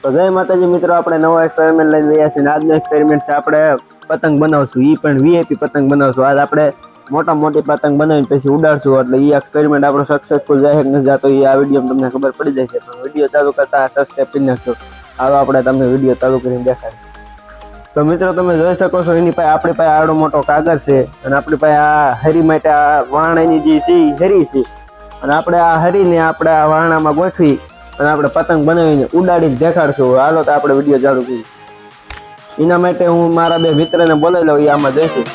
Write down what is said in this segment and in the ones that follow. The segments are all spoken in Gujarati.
તો જય માતાજી મિત્રો, આપણે નવો એક્સપેરિમેન્ટ લઈને રહ્યા છીએ. આજનો એક્સપેરિમેન્ટ છે આપણે પતંગ બનાવશું, એ પણ વીઆઈપી પતંગ બનાવશું. આજ આપણે મોટી પતંગ બનાવીને પછી ઉડાડશું. એટલે એ એક્સપેરિમેન્ટ આપણો સક્સેસફુલ જાય કે ન જતો એ આ વિડીયો તમને ખબર પડી જશે. પણ વિડીયો ચાલુ કરતા સબસ્ક્રાઇબ કરી નાખજો. હાલો આપણે તમને વિડીયો ચાલુ કરીને દેખાડીએ. તો મિત્રો તમે જોઈ શકો છો, એની પાસે આપણી પાસે આવડો મોટો કાગળ છે અને આપણી પાસે આ હરી માટે આ વાણાની જે છે હરી છે. અને આપણે આ હરીને આપણે આ વાણામાં ગોઠવી અને આપણે પતંગ બનાવીને ઉડાડીને દેખાડશું. હાલો તો આપણે વિડીયો ચાલુ કરીએ. એના માટે હું મારા બે મિત્રને બોલાવી લઉં, એ આમાં જઈશું.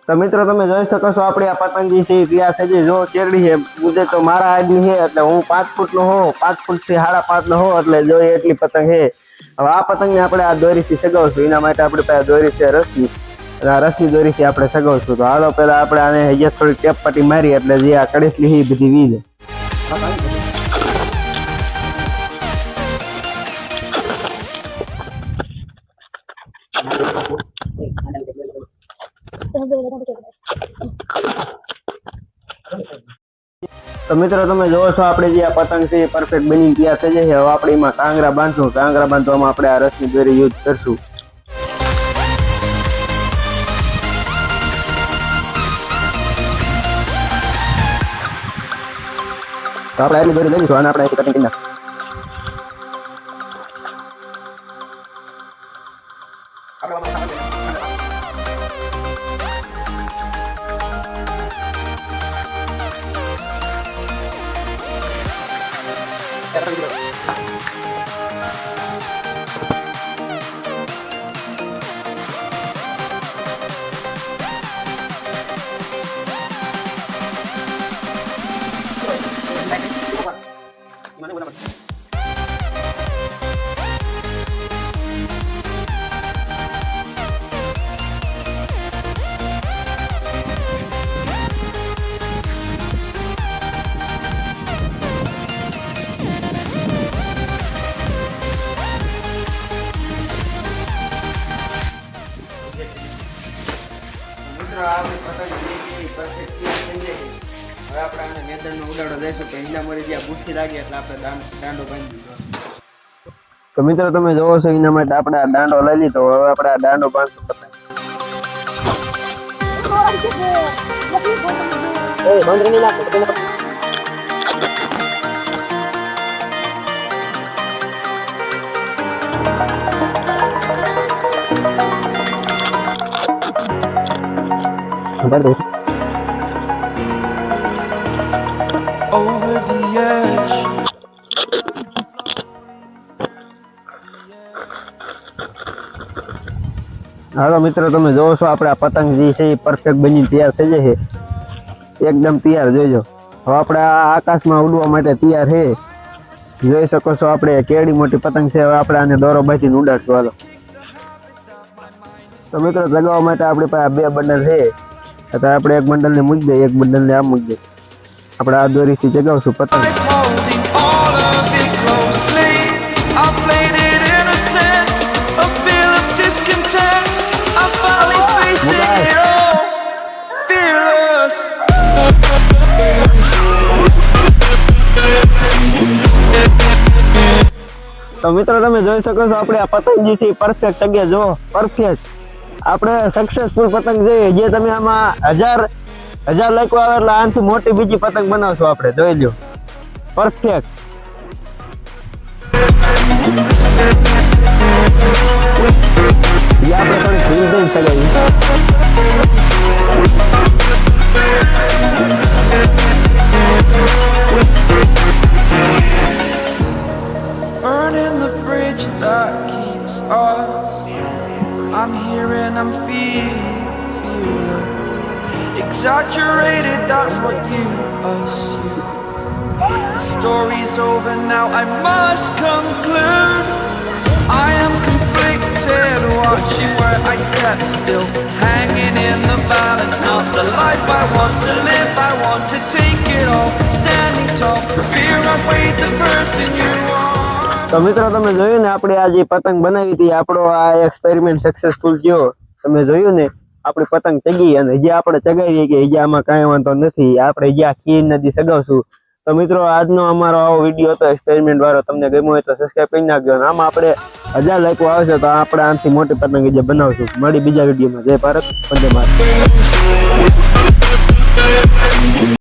તો મિત્રો તમે જોઈ શકો છો, આપણી આ પતંગી છે તૈયાર થઈ ગઈ. જો કેરડી છે મુજે તો મારા હાઈટની છે, એટલે હું 5 ફૂટનો હોઉં, 5 ફૂટથી 5.5 નો હોઉં, એટલે જો એટલી પતંગ છે. હવે આ પતંગને આપણે આ દોરીથી સગાવશું. એના માટે આપણી પાસે દોરી છે રસ્સી, અને આ રસ્સી દોરીથી આપણે સગાવશું. તો હાલો પહેલા આપણે આને અહીંયા થોડી ટેપ પટ્ટી મારી, એટલે જે આ કડેસલી છે એ બધી વી જાય. તો મિત્રો તમે જોવો છો, આપણે જે આ પતંગ છે એ પરફેક્ટ બની તૈયાર થઈ જશે. હવે આપણે એમાં કાંગરા બાંધશું. કાંગરા બાંધવામાં આપણે આ રસની દોરી યુઝ કરશું. તો આપણે એટલી દોરી લઈ લઈશું અને આપણે કટિંગ કરી નાખીશું. હવે આપણે આને મેદાનમાં ઉડાડો દઈશું તો એના મળી જ્યાં બુઠ્ઠી લાગી એટલે આપણે દાંડો બાંધી દીધો. તો મિત્રો તમે જોવો છો, એના માટે આપણે આ દાંડો લઈ લીધો. હવે આપણે આ દાંડો બાંધશું. બાંધરી નહીં નાખતો. Over the edge. હાલો મિત્રો, તમે જોવો છો આપણે આ પતંગ જે છે એ પરફેક્ટ બની તૈયાર થઈ જાય છે, એકદમ તૈયાર જોઈજો. હવે આપણે આ આકાશમાં ઉડવા માટે તૈયાર છે, જોઈ શકો છો. આપણે કેવડી મોટી પતંગ છે. હવે આપણે આને દોરો બાંધીને ઉડાડશું. હાલો તો મિત્રો, લગાવવા માટે આપણી પાસે બે બંડલ છે, તો આપણે એક બંડલને મૂકી દઈએ, એક બંડલને આમ મૂકી દઈએ. આપણે આ દોરીથી જગાવશું પતંગ. Holding all of it closely. I played it innocent. A feel of discontent. I'm finally facing it all. Fearless. તો મિત્રો, તમે જોઈ શકો છો આપણે આ પતંગ જે છે પરફેક્ટ જગ્યા જો પરફેક્ટ આપણે સક્સેસફુલ પતંગ જોઈએ. જે તમે આમાં હજાર લાખો આવે એટલે આનાથી મોટી બીજી પતંગ બનાવશું આપણે. જોઈ લો પરફેક્ટ. આપણે થોડી ફીલ થઈ શકાય. Burning the bridge that keeps us. I'm here and I'm feeling fearless. Exaggerated, that's what you assume. The story's over now, I must conclude. I am conflicted, watching where I step still, hanging in the balance. Not the life I want to live, I want to take it all. Standing tall, fear outweighed the person you are. તો મિત્રો, તમે જોયું ને આપણે આ જે પતંગ બનાવી હતી, આપણો આ એક્સપેરિમેન્ટ સક્સેસફુલ થયો. તમે જોયું ને આપણી પતંગ ચગી, અને જે આપણે ચગાવીએ કે જે આમાં કાંઈ વાંધો નથી, આપણે જ્યાં ખીર નદી સગાવશું. તો મિત્રો, આજનો અમારો આવો વિડીયો હતો એક્સપેરિમેન્ટ વાળો. તમને ગમ્યો હોય તો સબસ્ક્રાઈબ કરી નાખજો. અને આમાં આપણે 1000 લાઈકો આવશે તો આપણે આનાથી મોટી પતંગ જે બનાવશું. મળી બીજા વિડીયોમાં. જય ભારત, વંદે માતરમ.